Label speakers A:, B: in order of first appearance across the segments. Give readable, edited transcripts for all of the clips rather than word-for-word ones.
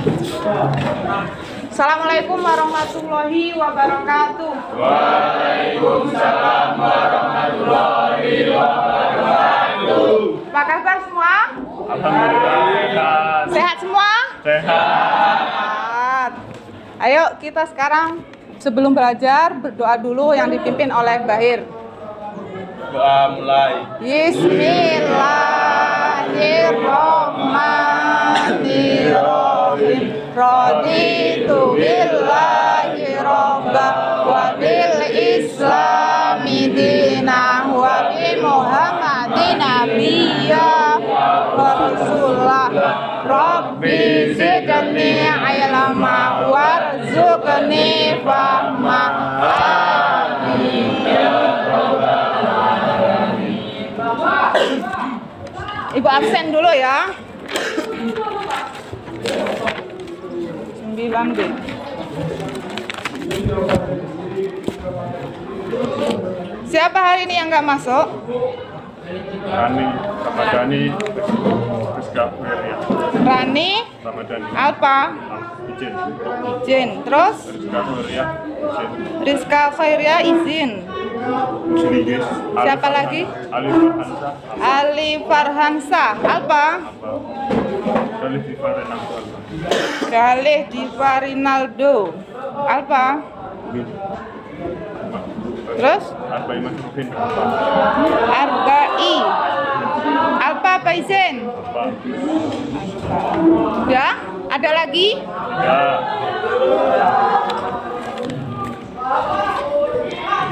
A: Assalamualaikum warahmatullahi wabarakatuh.
B: Waalaikumsalam warahmatullahi wabarakatuh.
A: Apa kabar semua?
B: Alhamdulillah.
A: Sehat semua?
B: Sehat.
A: Ayo kita sekarang sebelum belajar berdoa dulu yang dipimpin oleh Bahir.
B: Doa mulai.
A: Bismillahirrahmanirrahim. Raditu billahi robba wa bil islami dinah wa bi muhammadin nabiyya wa rasulah. Rabbi zidni ilma warzuqni fahma. Amin. Ibu absen dulu ya. 9B. Siapa hari ini yang nggak masuk?
B: Rani, Ramadhani, Rizka Wirya.
A: Rani,
B: Ramadhani.
A: Alpa,
B: Izin.
A: izin. Terus
B: Rizka Wirya. Izin.
A: Rizka Khairia izin.
B: Sedikit.
A: Siapa lagi?
B: Alif Farhansa.
A: Ali Farhansa. Alpa,
B: Salih Difarenang.
A: Galih Diva Rinaldo. Alpa. Terus
B: Alfa Iman Rufin.
A: Arba'i. Alpa apa izin?
B: Alfa.
A: Ya, ada lagi?
B: Ya.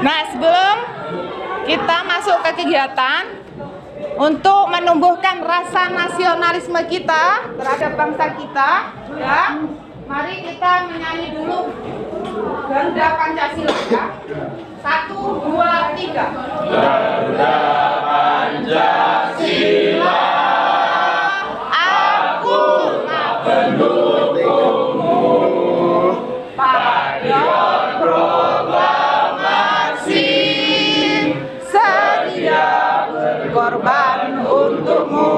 A: Nah, sebelum kita masuk ke kegiatan untuk menumbuhkan rasa nasionalisme kita terhadap bangsa kita, ya, mari kita menyanyi dulu Garuda Pancasila ya. 1, 2, 3.
B: Garuda Pancasila.
A: Aku pendukungmu patriot proklamasi, sedia berkorban untukmu.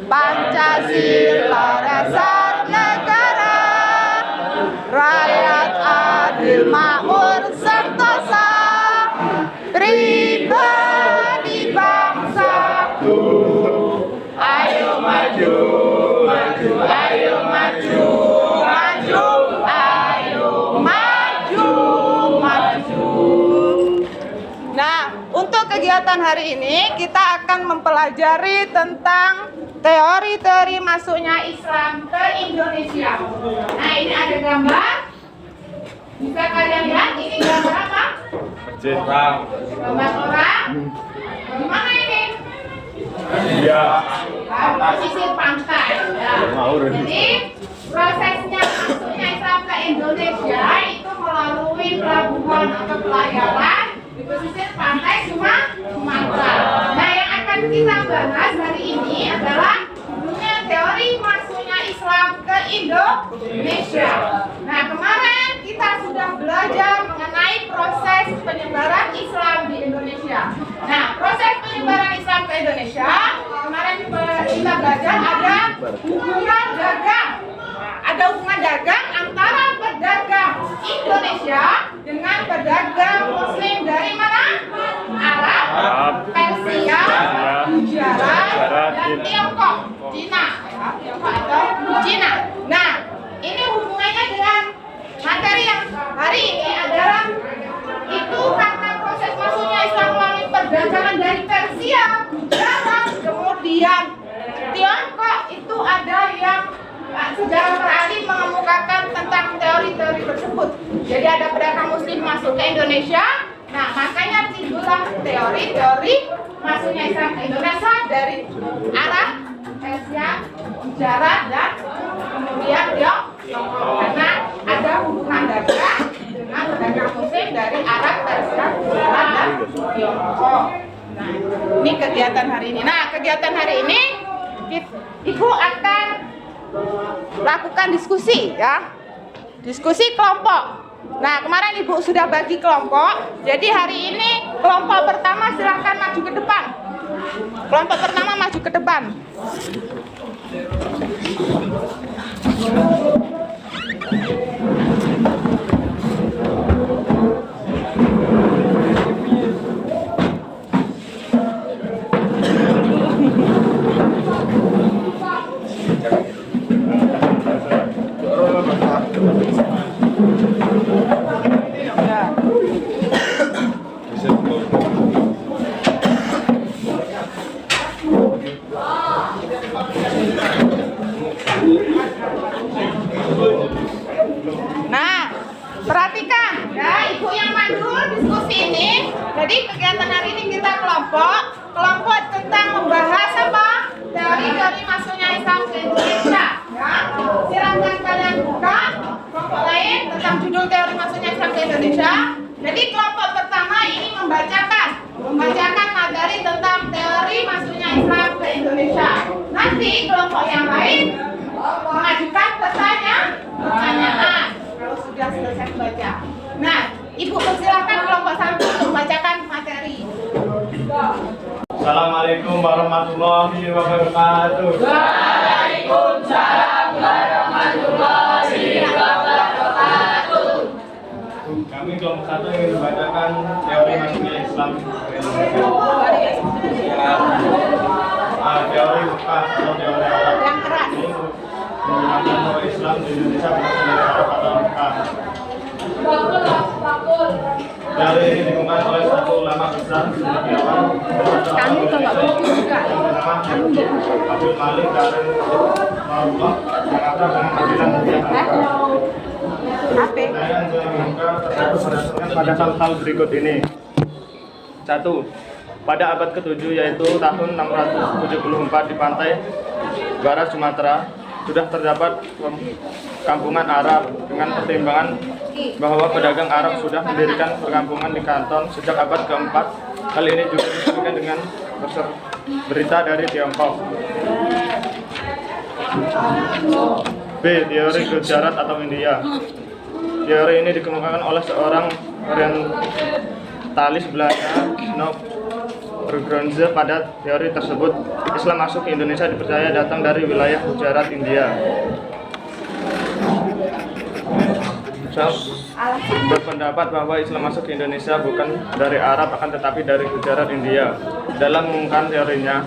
A: Pancasila dasar negara, rakyat adil makmur sentosa, pribadi bangsaku. Ayo maju, maju, ayo maju, maju, ayo maju, maju. Nah, untuk kegiatan hari ini kita akan mempelajari tentang teori-teori masuknya Islam ke Indonesia. Nah, ini ada gambar. Bisa kalian lihat ini gambar apa?
B: Masjid.
A: Gambar orang. Gimana ini?
B: Ya.
A: Pesisir pantai. Ya. Jadi prosesnya masuknya Islam ke Indonesia itu melalui pelabuhan atau pelayaran di pesisir pantai Sumatera. Nah, yang akan kita bahas hari ini adalah judulnya teori masuknya Islam ke Indonesia. Nah, kemarin kita sudah belajar mengenai proses penyebaran Islam di Indonesia. Nah, proses penyebaran Islam ke Indonesia kemarin kita belajar ada hubungan dagang. Ada hubungan dagang antara pedagang Indonesia dengan pedagang Muslim dari mana? Arab, Persia, Gujarat, dan Tiongkok, Cina, ya, Tiongkok atau Cina. Nah, ini hubungannya dengan materi yang hari ini adalah itu karena proses masuknya Islam melalui perdagangan dari Persia, Gujarat, kemudian Tiongkok, itu ada yang sejarah terali mengemukakan tentang teori-teori tersebut. Jadi ada pedagang Muslim masuk ke Indonesia. Nah, makanya timbullah teori-teori masuknya Islam ke Indonesia dari Arab, Persia, Gujarat, dan kemudian Tiongkok. Karena ada hubungan dagang dengan pedagang Muslim dari Arab, Persia, Gujarat, dan Tiongkok. Nah, ini kegiatan hari ini. Nah, kegiatan hari ini Ibu akan lakukan diskusi ya. Diskusi kelompok. Nah, kemarin Ibu sudah bagi kelompok. Jadi hari ini kelompok pertama silahkan maju ke depan. Kelompok pertama maju ke depan. Nah, perhatikan ya, ibu yang mandu diskusi ini. Jadi kegiatan hari ini kita kelompok tentang membahas apa? Teori masuknya Islam ke Indonesia. Ya, silakan kalian buka kelompok lain tentang judul teori masuknya Islam ke Indonesia. Jadi kelompok pertama ini membacakan materi tentang teori masuknya Islam ke Indonesia. Nanti kelompok yang lain mengajukan pertanyaan kalau sudah selesai membaca. Nah, Ibu persilahkan kelompok 1 untuk membacakan materi.
B: Assalamualaikum warahmatullahi wabarakatuh.
C: Waalaikumsalam warahmatullahi wabarakatuh.
B: Kami kelompok 1 ingin membacakan teori masuknya Islam ke Indonesia. Teori Mekah atau teori Arab.
A: Yang keras.
B: Ini menggunakan bahwa Islam di Indonesia berasal dari Arab atau Mekah. Teori ini dikembangkan oleh satu ulama besar cendekiawan yang bernama Abdul Malik Karim Rahimahullah yang akrab dengan panggilan Nabi Saya akan membuka tersebut berdasarkan pada hal-hal berikut ini. 1. Pada abad ke-7 yaitu tahun 674 di pantai barat Sumatera sudah terdapat kampungan Arab dengan pertimbangan bahwa pedagang Arab sudah mendirikan perkampungan di Kanton sejak abad ke-4. Hal ini juga disebutkan dengan berita dari Tiongkok. B. Teori Gujarat atau India. Teori ini dikemukakan oleh seorang orientalis Belanda, Snow Bergronze. Pada teori tersebut, Islam masuk ke Indonesia dipercaya datang dari wilayah Gujarat, India. Berpendapat bahwa Islam masuk ke Indonesia bukan dari Arab akan tetapi dari Gujarat, India. Dalam mengungkapkan teorinya,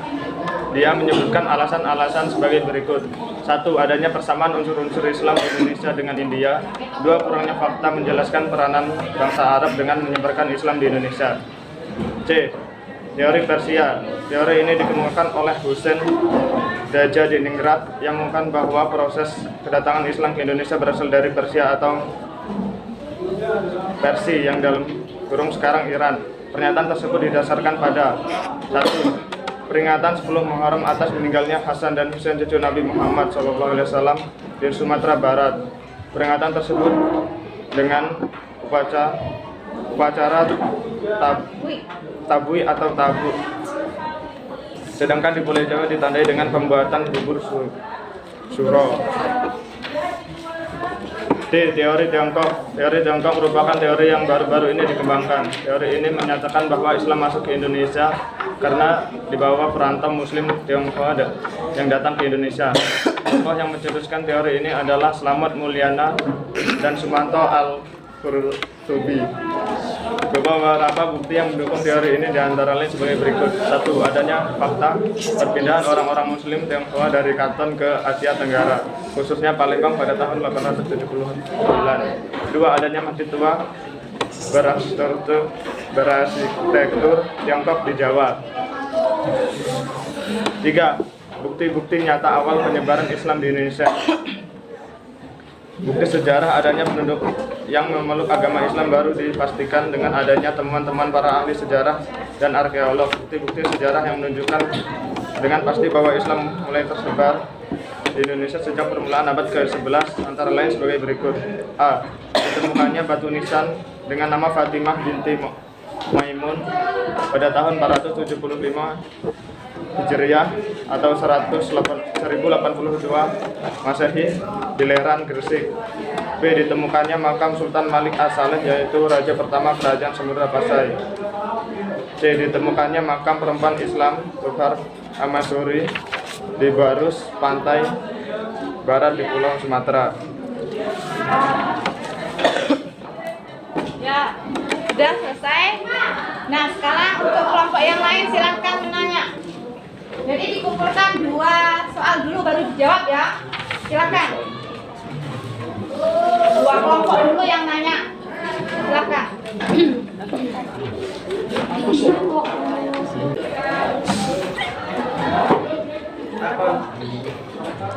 B: dia menyebutkan alasan-alasan sebagai berikut. 1. Adanya persamaan unsur-unsur Islam Indonesia dengan India. 2. Kurangnya fakta menjelaskan peranan bangsa Arab dengan menyebarkan Islam di Indonesia. C. Teori Persia. Teori ini dikemukakan oleh Husain Dajjal-Diningrat yang mengungkapkan bahwa proses kedatangan Islam ke Indonesia berasal dari Persia atau Persia yang dalam kurung sekarang Iran. Pernyataan tersebut didasarkan pada 1. Peringatan 10 Muharram atas meninggalnya Hasan dan Husain cucu Nabi Muhammad SAW di Sumatera Barat. Peringatan tersebut dengan upacara tabui atau tabu. Sedangkan di Pulau Jawa ditandai dengan pembuatan bubur suro. D. Teori Tiongkok. Teori Tiongkok merupakan teori yang baru-baru ini dikembangkan. Teori ini menyatakan bahwa Islam masuk ke Indonesia karena dibawa perantau Muslim Tionghoa yang datang ke Indonesia. Tokoh yang mencetuskan teori ini adalah Slamet Mulyana dan Sumanto Al-Qurtubi. Beberapa bukti yang mendukung teori ini diantara lain sebagai berikut. 1. Adanya fakta perpindahan orang-orang Muslim Tionghoa dari Kanton ke Asia Tenggara, khususnya Palembang pada tahun 879. 2. Adanya masjid tua berarsitektur Tiongkok di Jawa. 3. Bukti-bukti nyata awal penyebaran Islam di Indonesia. Bukti sejarah adanya penduduk yang memeluk agama Islam baru dipastikan dengan adanya temuan-temuan para ahli sejarah dan arkeolog. Bukti-bukti sejarah yang menunjukkan dengan pasti bahwa Islam mulai tersebar di Indonesia sejak permulaan abad ke-11 antara lain sebagai berikut. A. Ditemukannya batu nisan dengan nama Fatimah binti Maimun pada tahun 475 Hijriah atau 1082 Masehi di Leran, Gresik. B. Ditemukannya makam Sultan Malik As-Saleh yaitu raja pertama kerajaan Samudra Pasai. C. Ditemukannya makam perempuan Islam Tukhar Amasuri di Barus, pantai barat di Pulau Sumatera.
A: Ya, sudah selesai. Nah, sekarang untuk kelompok yang lain silahkan menanya. Jadi dikumpulkan 2 soal dulu baru dijawab ya. Silakan. 2 kelompok dulu yang nanya. Silakan.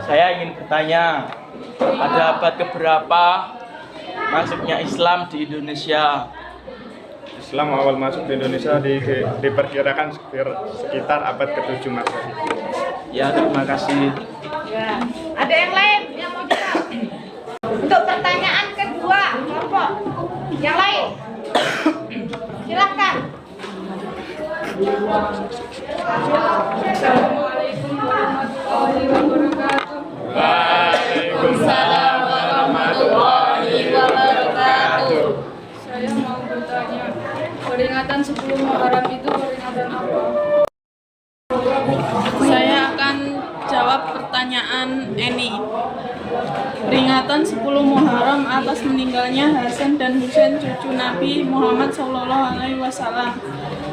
D: Saya ingin bertanya. bertanya, pada abad keberapa masuknya Islam di Indonesia?
B: Islam awal masuk di Indonesia diperkirakan sekitar abad ke-7 Masehi.
D: Ya, terima kasih.
A: Ya. Ada yang lain yang mau jawab? Untuk pertanyaan kedua, kelompok yang lain, silakan.
E: Assalamualaikum warahmatullahi wabarakatuh.
C: Waalaikumsalam warahmatullahi wabarakatuh.
E: Saya mau bertanya, peringatan 10 Muharram itu peringatan apa? Saya akan jawab pertanyaan Eni. Peringatan 10 Muharram atas meninggalnya Hasan dan Husain cucu Nabi Muhammad SAW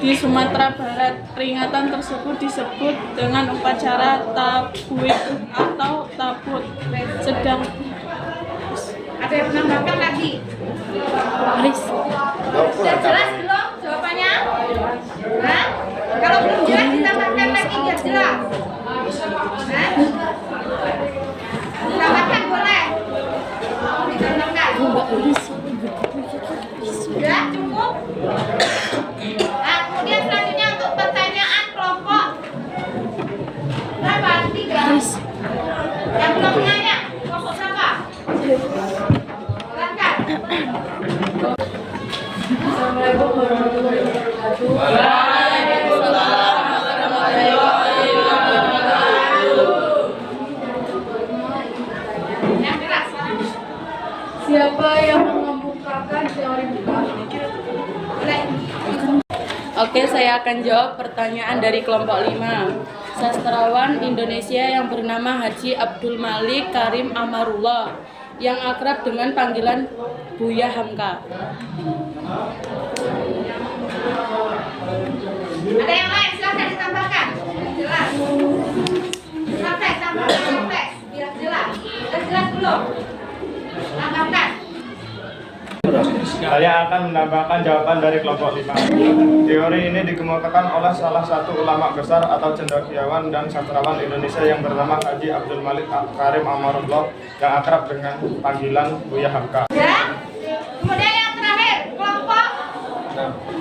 E: di Sumatera Barat. Peringatan tersebut disebut dengan upacara tabwid atau tabut. Sedang
A: Ada yang menambahkan lagi? Sudah jelas belum jawabannya? Nah, kalau belum jelas ditambahkan lagi biar jelas. Nah, ditambahkan boleh. Ditambahkan. Sudah cukup. Nah, kemudian selanjutnya untuk pertanyaan kelompok berapa? 3. Yang belum menanya kelompok berapa? Silakan.
E: Assalamualaikum warahmatullahi wabarakatuh.
C: Waalaikumsalam warahmatullahi wabarakatuh.
A: Yang keras.
E: Siapa yang mengemukakan teori buka?
A: Boleh.
F: Oke, saya akan jawab pertanyaan dari kelompok 5. Sastrawan Indonesia yang bernama Haji Abdul Malik Karim Amarullah yang akrab dengan panggilan Buya Hamka.
A: Ada yang lain? Silakan ditambahkan. Jelas. Sampai tambahkan sampai biar jelas. Sudah jelas belum? Tambahkan.
B: Saya akan menambahkan jawaban dari kelompok 5. Teori ini dikemukakan oleh salah satu ulama besar atau cendekiawan dan sastrawan Indonesia yang bernama Haji Abdul Malik Karim Amarullah yang akrab dengan panggilan Buya Hamka.
A: Ya. Kemudian yang terakhir kelompok 6.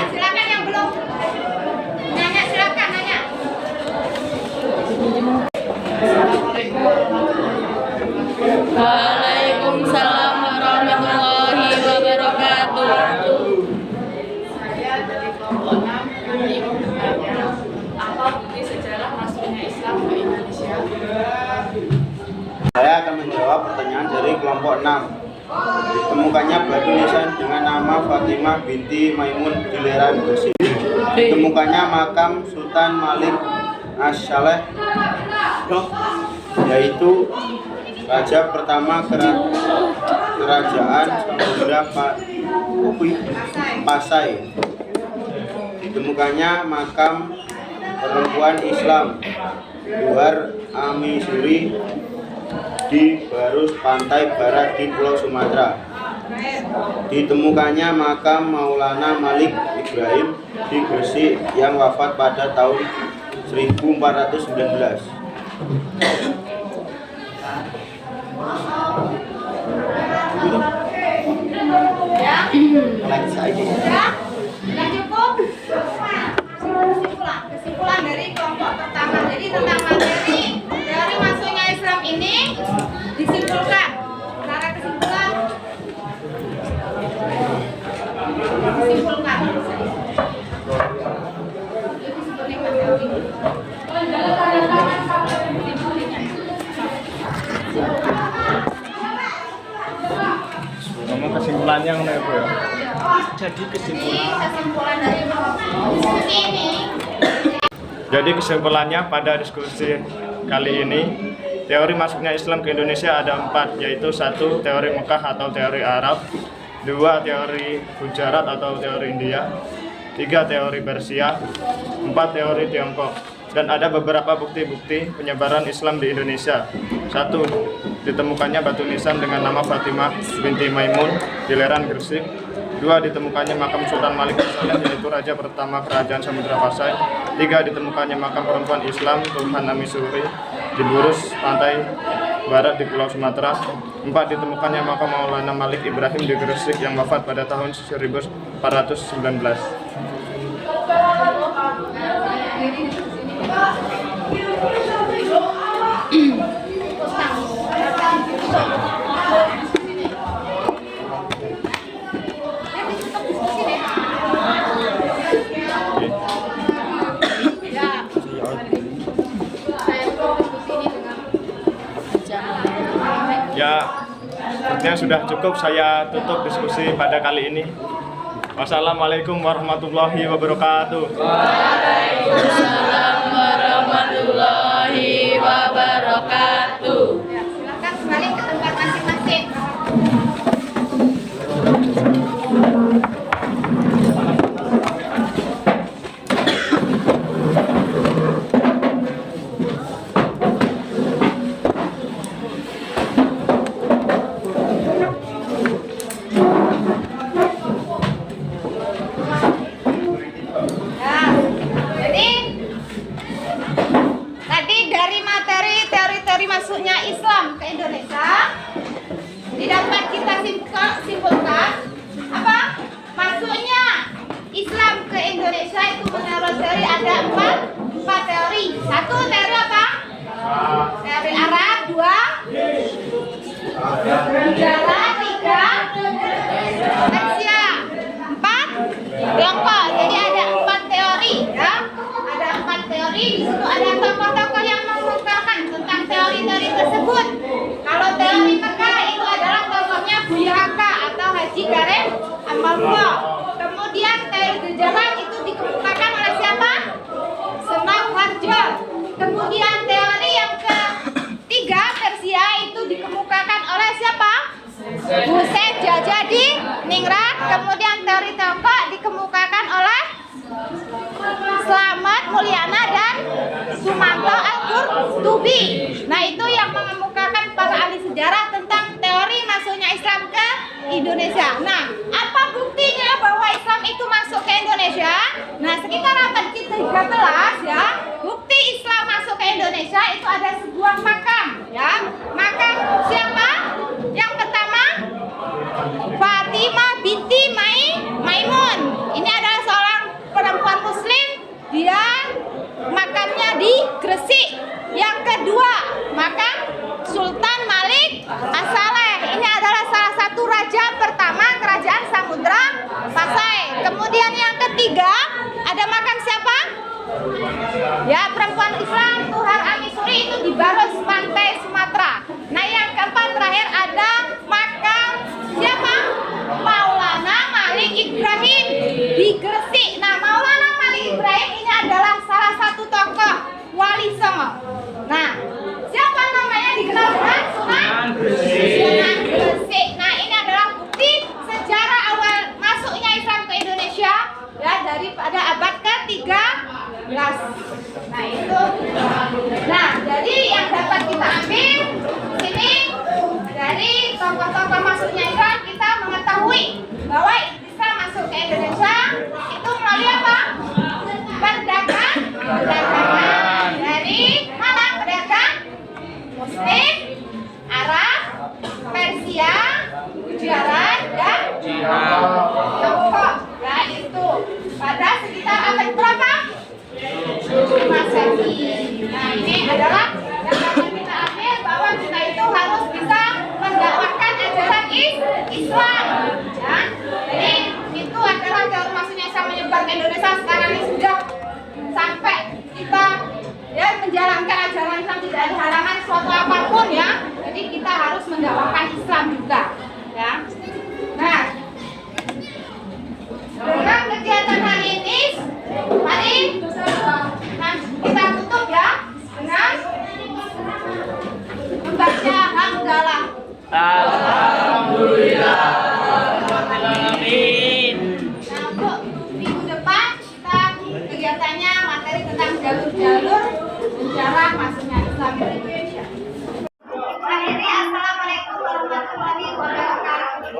A: Silakan yang belum nanya, silakan nanya.
F: Waalaikumsalam warahmatullahi wabarakatuh.
E: Saya dari kelompok 6 kami bertanya, apa bukti sejarah masuknya Islam ke Indonesia?
G: Saya akan menjawab pertanyaan dari kelompok 6. Ditemukannya batu nisan dengan nama Fatimah binti Maimun di Leran Gresik. Ditemukannya makam Sultan Malik As-Saleh, yaitu raja pertama kerajaan Samudra Pasai. Ditemukannya makam perempuan Islam Luar Amisuri di Barus pantai barat di Pulau Sumatera. Ditemukannya makam Maulana Malik Ibrahim di Gresik yang wafat pada tahun 1419.
A: Ya.
G: Lagi saja.
A: Ya. Sudah cukup? Kesimpulan dari kelompok pertama. Jadi tentang materi teori masuknya Islam ini disimpulkan. Secara kesimpulan disimpulkan.
B: Ngomong kesimpulannya ngono ya, Bu ya.
D: Jadi
A: Ini
D: kesimpulan
A: kesimpulan dari diskusi ini.
B: Jadi kesimpulannya pada diskusi kali ini, teori masuknya Islam ke Indonesia ada 4, yaitu 1 teori Mekah atau teori Arab, 2 teori Gujarat atau teori India, 3 teori Persia, 4 teori Tiongkok. Dan ada beberapa bukti-bukti penyebaran Islam di Indonesia. 1. Ditemukannya batu nisan dengan nama Fatimah binti Maimun di Leran Gresik. 2. Ditemukannya makam Sultan Malik As-Saleh, yaitu raja pertama kerajaan Samudra Pasai. 3. Ditemukannya makam perempuan Islam Tuhan Amisuri di Burus pantai Barat di Pulau Sumatera. 4. Ditemukannya makam Maulana Malik Ibrahim di Gresik yang wafat pada tahun 1419. Ya, sepertinya sudah cukup, saya tutup diskusi pada kali ini. Wassalamualaikum warahmatullahi wabarakatuh.
F: Waalaikumsalam warahmatullahi wabarakatuh.
A: Ya, silakan kembali ke tempat masing-masing. Masuknya Islam ke Indonesia didapat kita simpulkan apa? Masuknya Islam ke Indonesia itu menurut teori ada empat teori. Satu teori apa? Teori Arab. 2 Negara. 3 Persia. 4 Tiongkok. Jadi ada 4 teori ya. Ada 4 teori. Di situ ada tokoh-tokoh yang mengungkapkan tentang teori-teori tersebut. Kalau teori Mekah itu adalah tokohnya Buya Haka atau Haji Karim Amarullah. Kemudian teori Gejahan itu dikemukakan oleh siapa? Senap Harjo. Kemudian teori yang ketiga Persia itu dikemukakan oleh siapa? Hussein Jajadi Ningrat. Kemudian teori Tiongkok dikemukakan oleh Slamet Mulyana dan Sumanto Al-Qurtubi. Nah, itu yang mengemukakan para ahli sejarah tentang teori masuknya Islam ke Indonesia. Nah, apa buktinya bahwa Islam itu masuk ke Indonesia? Nah, sekitar abad ke-13 ya, bukti Islam masuk ke Indonesia itu ada sebuah makam ya. Makam siapa? Yang pertama Fatimah binti Maimun. Ini adalah seorang perempuan muslim, dia makamnya di Gresik. Yang kedua, makam Sultan Malik As-Saleh. Ini adalah salah satu raja pertama kerajaan Samudra Pasai. Kemudian yang ketiga, ada makam siapa? Ya, perempuan Islam Tuhar Amisuri itu di Baros Pantai Sumatera. Nah, yang keempat terakhir ada makam siapa? Maulana Malik Ibrahim di Gresik. Nah, Maulana Malik Ibrahim ini adalah salah satu tokoh Wali Songo. Nah, siapa namanya dikenal dengan Sunan Gresik. Nah, ini adalah bukti sejarah awal masuknya Islam ke Indonesia ya, daripada abad ke-13. Nah, itu. Nah, jadi yang dapat kita ambil sini dari tokoh-tokoh masuknya Islam, kita mengetahui bahwa Islam masuk ke Indonesia itu melalui apa? Perdagangan. Dari mana pedagang? Muslim, Arab, Persia, Gujarat, dan Tiongkok. Ya, itu pada sekitar abad berapa? 7 Masehi. Nah, ini adalah yang dapat kita ambil bahwa kita itu harus bisa mendakwahkan ajaran Islam. Ya. Jadi itu adalah teori masuknya Islam menyebar ke Indonesia. Sekarang ini sudah sampai kita ya menjalankan ajaran Islam, tidak ada halangan suatu apapun ya. Jadi kita harus mendakwahkan Islam juga. Ya. Nah, dengan kegiatan hari ini, mari kita tutup ya dengan membaca hamdalah.
D: Alhamdulillah. Amin.
A: Nah, untuk minggu depan kita kegiatannya materi tentang jalur-jalur sejarah masuknya Islam ke Indonesia. Akhirnya, assalamualaikum warahmatullahi wabarakatuh.